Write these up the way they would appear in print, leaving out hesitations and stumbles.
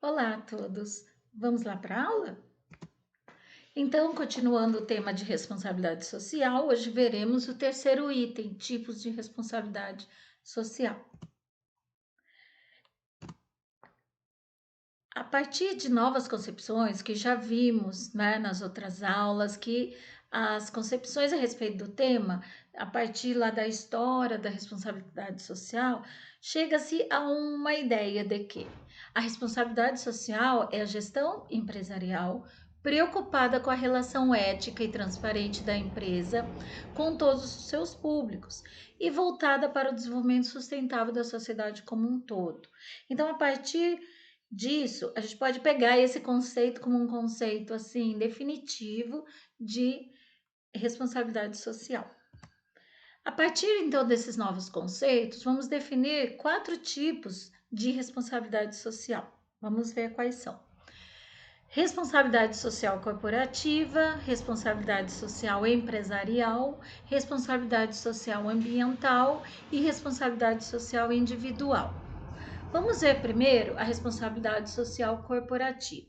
Olá a todos. Vamos lá para a aula? Então, continuando o tema de responsabilidade social, hoje veremos o terceiro item, tipos de responsabilidade social. A partir de novas concepções que já vimos, né, nas outras aulas, que as concepções a respeito do tema, a partir lá da história da responsabilidade social, chega-se a uma ideia de que a responsabilidade social é a gestão empresarial preocupada com a relação ética e transparente da empresa com todos os seus públicos e voltada para o desenvolvimento sustentável da sociedade como um todo. Então, a partir disso, a gente pode pegar esse conceito como um conceito assim definitivo de responsabilidade social. A partir então desses novos conceitos, vamos definir 4 tipos de responsabilidade social. Vamos ver quais são: responsabilidade social corporativa, responsabilidade social empresarial, responsabilidade social ambiental e responsabilidade social individual. Vamos ver primeiro a responsabilidade social corporativa.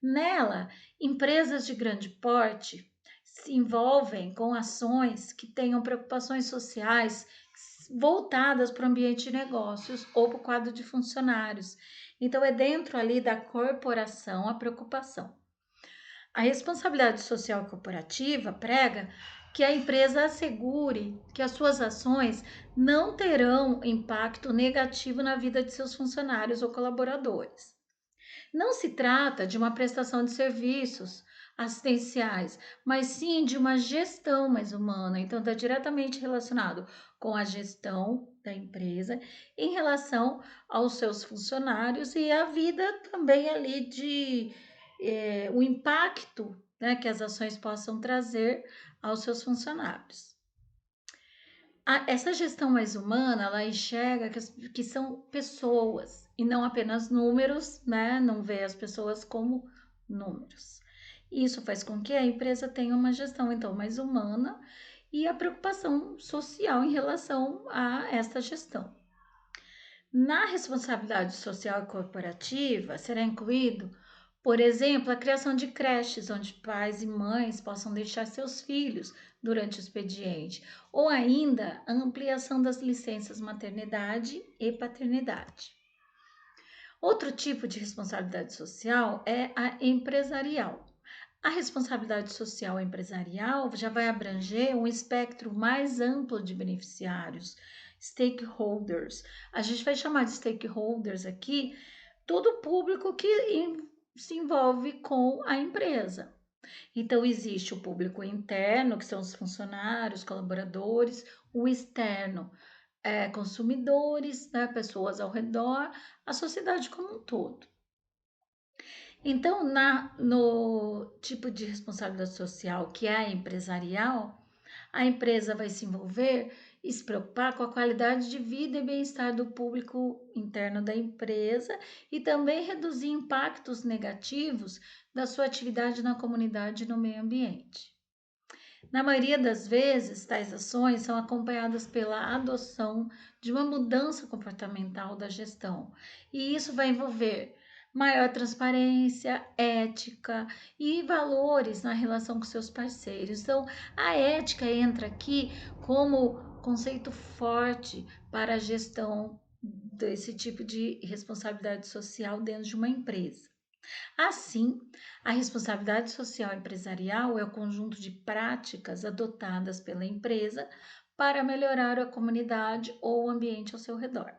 Nela, empresas de grande porte se envolvem com ações que tenham preocupações sociais voltadas para o ambiente de negócios ou para o quadro de funcionários. Então, é dentro ali da corporação a preocupação. A responsabilidade social corporativa prega que a empresa assegure que as suas ações não terão impacto negativo na vida de seus funcionários ou colaboradores. Não se trata de uma prestação de serviços assistenciais, mas sim de uma gestão mais humana. Então, está diretamente relacionado com a gestão da empresa em relação aos seus funcionários e a vida também ali de o impacto, né, que as ações possam trazer aos seus funcionários. Essa gestão mais humana, ela enxerga que são pessoas e não apenas números, né? Não vê as pessoas como números. Isso faz com que a empresa tenha uma gestão então mais humana e a preocupação social em relação a esta gestão. Na responsabilidade social corporativa será incluído, por exemplo, a criação de creches onde pais e mães possam deixar seus filhos durante o expediente, ou ainda a ampliação das licenças maternidade e paternidade. Outro tipo de responsabilidade social é a empresarial. A responsabilidade social empresarial já vai abranger um espectro mais amplo de beneficiários, stakeholders. A gente vai chamar de stakeholders aqui todo o público que se envolve com a empresa. Então, existe o público interno, que são os funcionários, colaboradores, o externo, consumidores, né, pessoas ao redor, a sociedade como um todo. Então, no tipo de responsabilidade social que é a empresarial, a empresa vai se envolver e se preocupar com a qualidade de vida e bem-estar do público interno da empresa e também reduzir impactos negativos da sua atividade na comunidade e no meio ambiente. Na maioria das vezes, tais ações são acompanhadas pela adoção de uma mudança comportamental da gestão, e isso vai envolver maior transparência, ética e valores na relação com seus parceiros. Então, a ética entra aqui como conceito forte para a gestão desse tipo de responsabilidade social dentro de uma empresa. Assim, a responsabilidade social empresarial é o conjunto de práticas adotadas pela empresa para melhorar a comunidade ou o ambiente ao seu redor.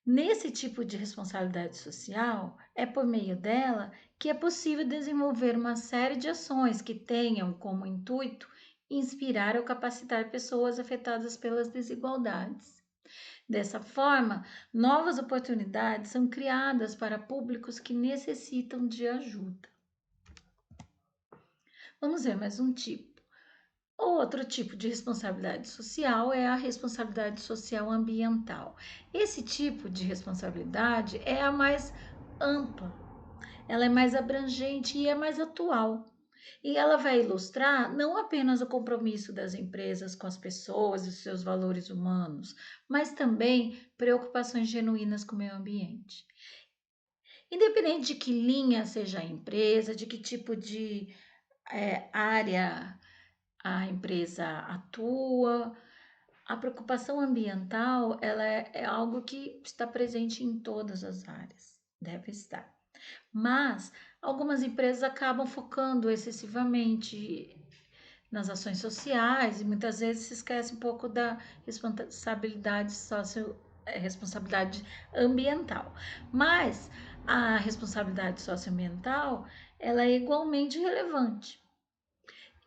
Nesse tipo de responsabilidade social, é por meio dela que é possível desenvolver uma série de ações que tenham como intuito inspirar ou capacitar pessoas afetadas pelas desigualdades. Dessa forma, novas oportunidades são criadas para públicos que necessitam de ajuda. Vamos ver mais um tipo. Outro tipo de responsabilidade social é a responsabilidade social ambiental. Esse tipo de responsabilidade é a mais ampla, ela é mais abrangente e é mais atual. E ela vai ilustrar não apenas o compromisso das empresas com as pessoas e seus valores humanos, mas também preocupações genuínas com o meio ambiente. Independente de que linha seja a empresa, de que tipo de área a empresa atua, a preocupação ambiental, ela é algo que está presente em todas as áreas, deve estar. Mas algumas empresas acabam focando excessivamente nas ações sociais e muitas vezes se esquece um pouco da responsabilidade ambiental. Mas a responsabilidade socioambiental, ela é igualmente relevante.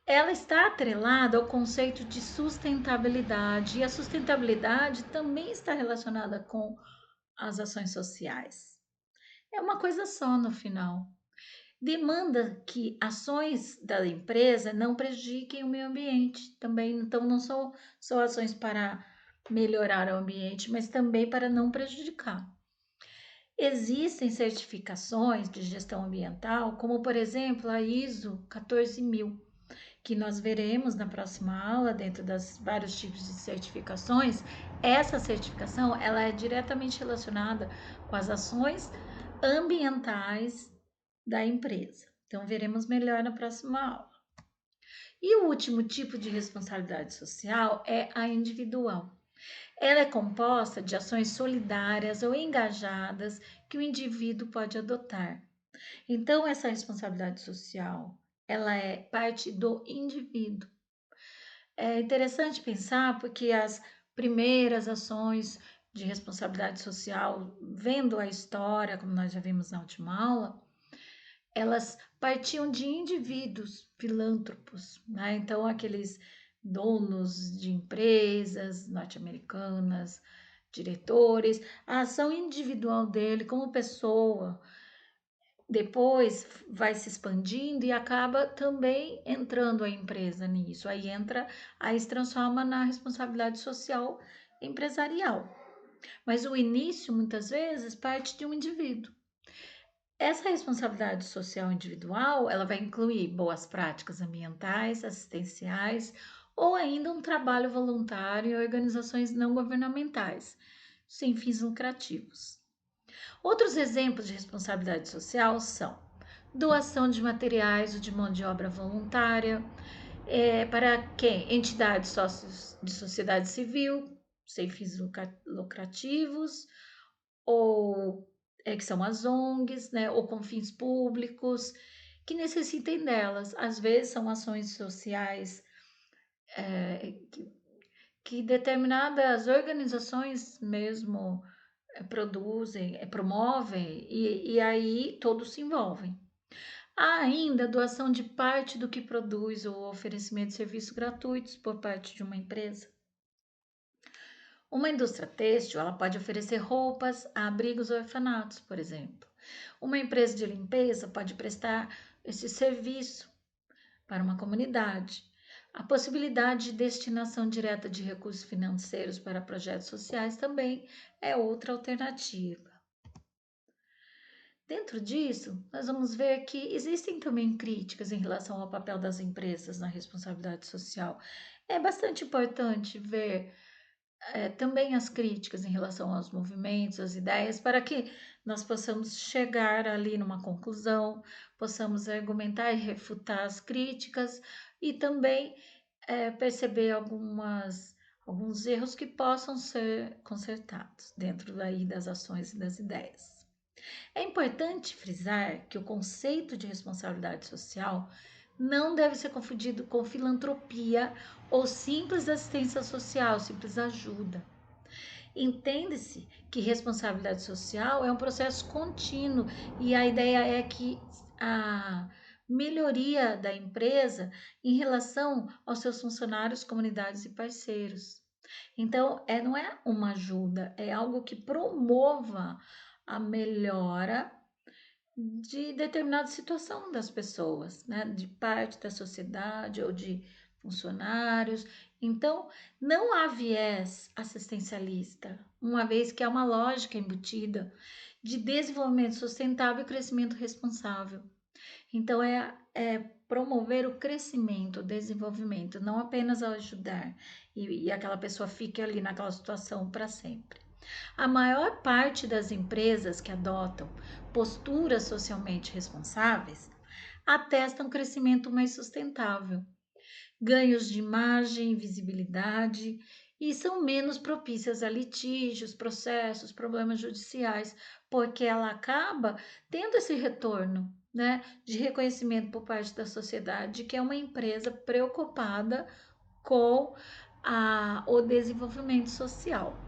Ela está atrelada ao conceito de sustentabilidade, e a sustentabilidade também está relacionada com as ações sociais. É uma coisa só no final. Demanda que ações da empresa não prejudiquem o meio ambiente também. Então, não são só ações para melhorar o ambiente, mas também para não prejudicar. Existem certificações de gestão ambiental, como por exemplo a ISO 14000, que nós veremos na próxima aula, dentro das vários tipos de certificações. Essa certificação ela é diretamente relacionada com as ações ambientais da empresa. Então, veremos melhor na próxima aula. E o último tipo de responsabilidade social é a individual. Ela é composta de ações solidárias ou engajadas que o indivíduo pode adotar. Então, essa responsabilidade social, ela é parte do indivíduo. É interessante pensar porque as primeiras ações de responsabilidade social, vendo a história, como nós já vimos na última aula, elas partiam de indivíduos filântropos, né? Então, aqueles donos de empresas norte-americanas, diretores, a ação individual dele como pessoa, depois vai se expandindo e acaba também entrando a empresa nisso. Aí se transforma na responsabilidade social empresarial. Mas o início, muitas vezes, parte de um indivíduo. Essa responsabilidade social individual, ela vai incluir boas práticas ambientais, assistenciais ou ainda um trabalho voluntário em organizações não governamentais, sem fins lucrativos. Outros exemplos de responsabilidade social são doação de materiais ou de mão de obra voluntária para quem? Entidades sócios de sociedade civil, sem fins lucrativos, ou que são as ONGs, né, ou com fins públicos, que necessitem delas. Às vezes são ações sociais que determinadas organizações mesmo produzem, promovem, e aí todos se envolvem. Há ainda a doação de parte do que produz ou oferecimento de serviços gratuitos por parte de uma empresa. Uma indústria têxtil, ela pode oferecer roupas a abrigos ou orfanatos, por exemplo. Uma empresa de limpeza pode prestar esse serviço para uma comunidade. A possibilidade de destinação direta de recursos financeiros para projetos sociais também é outra alternativa. Dentro disso, nós vamos ver que existem também críticas em relação ao papel das empresas na responsabilidade social. É bastante importante ver também as críticas em relação aos movimentos, às ideias, para que nós possamos chegar ali numa conclusão, possamos argumentar e refutar as críticas e também perceber alguns erros que possam ser consertados dentro daí das ações e das ideias. É importante frisar que o conceito de responsabilidade social não deve ser confundido com filantropia ou simples assistência social, simples ajuda. Entende-se que responsabilidade social é um processo contínuo e a ideia é que a melhoria da empresa em relação aos seus funcionários, comunidades e parceiros. Então, não é uma ajuda, é algo que promova a melhora de determinada situação das pessoas, né? De parte da sociedade ou de funcionários. Então, não há viés assistencialista, uma vez que há uma lógica embutida de desenvolvimento sustentável e crescimento responsável. Então, é promover o crescimento, o desenvolvimento, não apenas ajudar e aquela pessoa fique ali naquela situação para sempre. A maior parte das empresas que adotam posturas socialmente responsáveis atestam um crescimento mais sustentável, ganhos de imagem, visibilidade e são menos propícias a litígios, processos, problemas judiciais, porque ela acaba tendo esse retorno, né, de reconhecimento por parte da sociedade que é uma empresa preocupada com o desenvolvimento social.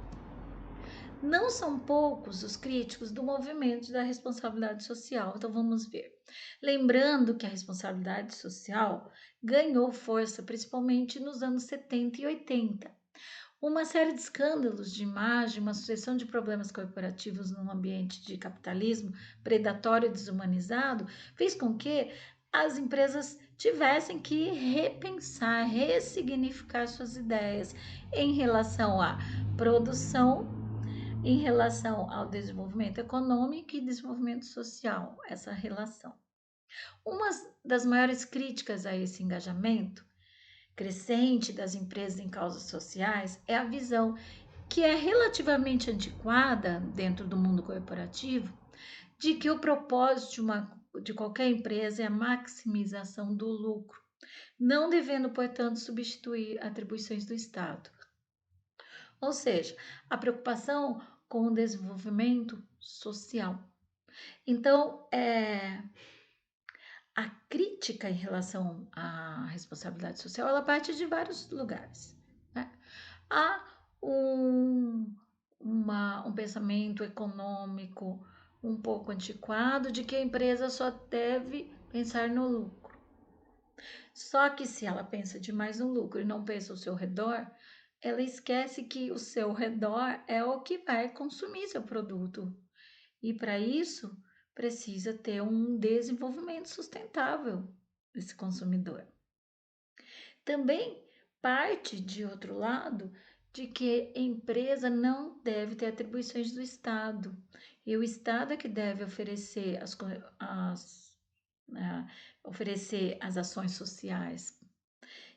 Não são poucos os críticos do movimento da responsabilidade social, então vamos ver. Lembrando que a responsabilidade social ganhou força principalmente nos anos 70 e 80. Uma série de escândalos de imagem, uma sucessão de problemas corporativos num ambiente de capitalismo predatório e desumanizado, fez com que as empresas tivessem que repensar, ressignificar suas ideias em relação à produção, em relação ao desenvolvimento econômico e desenvolvimento social, essa relação. Uma das maiores críticas a esse engajamento crescente das empresas em causas sociais é a visão que é relativamente antiquada dentro do mundo corporativo de que o propósito de qualquer empresa é a maximização do lucro, não devendo, portanto, substituir atribuições do Estado. Ou seja, a preocupação com o desenvolvimento social. Então, a crítica em relação à responsabilidade social, ela parte de vários lugares, né? Há um pensamento econômico um pouco antiquado de que a empresa só deve pensar no lucro. Só que se ela pensa demais no lucro e não pensa ao seu redor, ela esquece que o seu redor é o que vai consumir seu produto. E para isso, precisa ter um desenvolvimento sustentável desse consumidor. Também parte de outro lado de que a empresa não deve ter atribuições do Estado. E o Estado é que deve oferecer oferecer as ações sociais.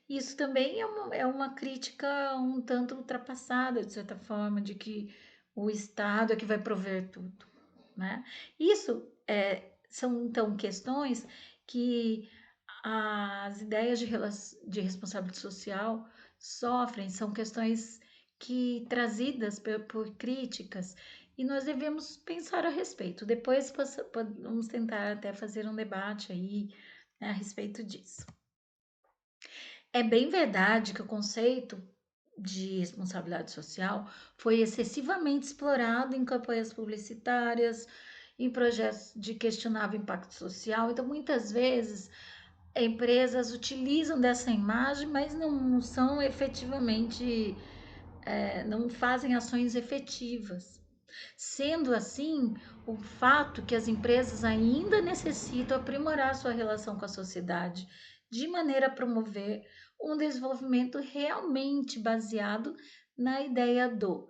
Isso também é uma crítica um tanto ultrapassada, de certa forma, de que o Estado é que vai prover tudo, né? Isso são, então, questões que as ideias de responsabilidade social sofrem, são questões que trazidas por críticas e nós devemos pensar a respeito. Depois vamos tentar até fazer um debate aí, né, a respeito disso. É bem verdade que o conceito de responsabilidade social foi excessivamente explorado em campanhas publicitárias, em projetos de questionável impacto social. Então, muitas vezes, empresas utilizam dessa imagem, mas não são efetivamente, não fazem ações efetivas. Sendo assim, o fato que as empresas ainda necessitam aprimorar sua relação com a sociedade de maneira a promover um desenvolvimento realmente baseado na ideia do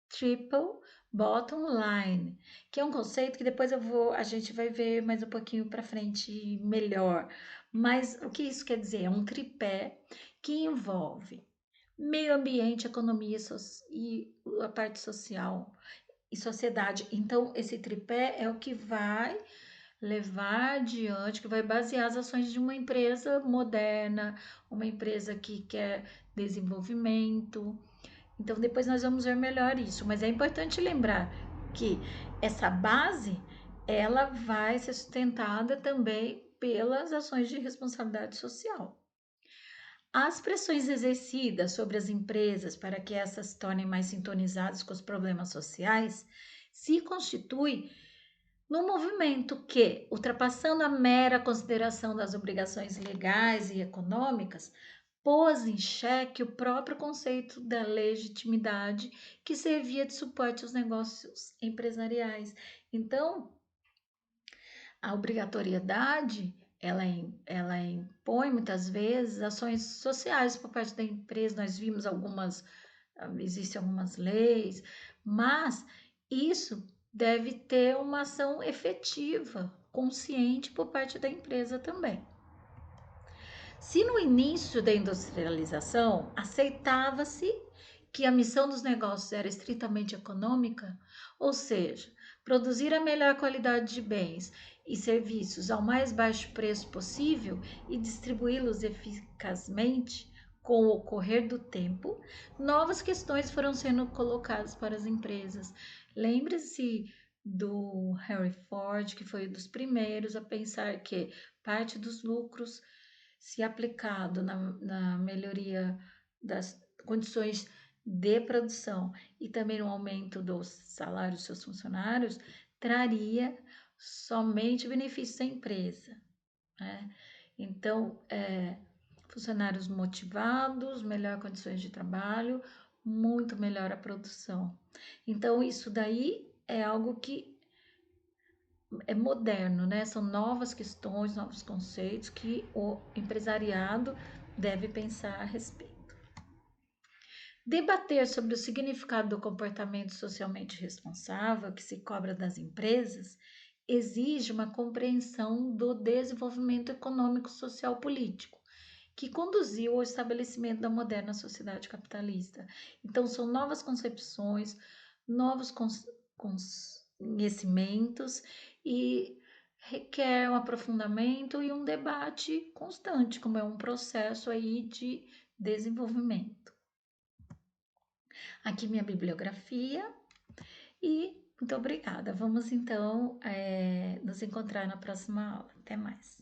triple bottom line, que é um conceito que depois a gente vai ver mais um pouquinho para frente melhor. Mas o que isso quer dizer? É um tripé que envolve meio ambiente, economia e a parte social e sociedade. Então, esse tripé é o que vai levar adiante, que vai basear as ações de uma empresa moderna, uma empresa que quer desenvolvimento. Então, depois nós vamos ver melhor isso, mas é importante lembrar que essa base ela vai ser sustentada também pelas ações de responsabilidade social. As pressões exercidas sobre as empresas para que essas se tornem mais sintonizadas com os problemas sociais se constitui num movimento que, ultrapassando a mera consideração das obrigações legais e econômicas, pôs em xeque o próprio conceito da legitimidade que servia de suporte aos negócios empresariais. Então, a obrigatoriedade ela impõe muitas vezes ações sociais por parte da empresa. Nós vimos existem algumas leis, mas isso deve ter uma ação efetiva, consciente por parte da empresa também. Se no início da industrialização aceitava-se que a missão dos negócios era estritamente econômica, ou seja, produzir a melhor qualidade de bens e serviços ao mais baixo preço possível e distribuí-los eficazmente. Com o correr do tempo, novas questões foram sendo colocadas para as empresas. Lembre-se do Henry Ford, que foi um dos primeiros a pensar que parte dos lucros, se aplicado na melhoria das condições de produção e também no aumento dos salários dos seus funcionários, traria somente benefícios à empresa, né? Então, funcionários motivados, melhor condições de trabalho, muito melhor a produção. Então, isso daí é algo que é moderno, né? São novas questões, novos conceitos que o empresariado deve pensar a respeito. Debater sobre o significado do comportamento socialmente responsável que se cobra das empresas exige uma compreensão do desenvolvimento econômico, social, político, que conduziu ao estabelecimento da moderna sociedade capitalista. Então, são novas concepções, novos conhecimentos e requer um aprofundamento e um debate constante, como é um processo aí de desenvolvimento. Aqui minha bibliografia e muito obrigada. Vamos então nos encontrar na próxima aula. Até mais.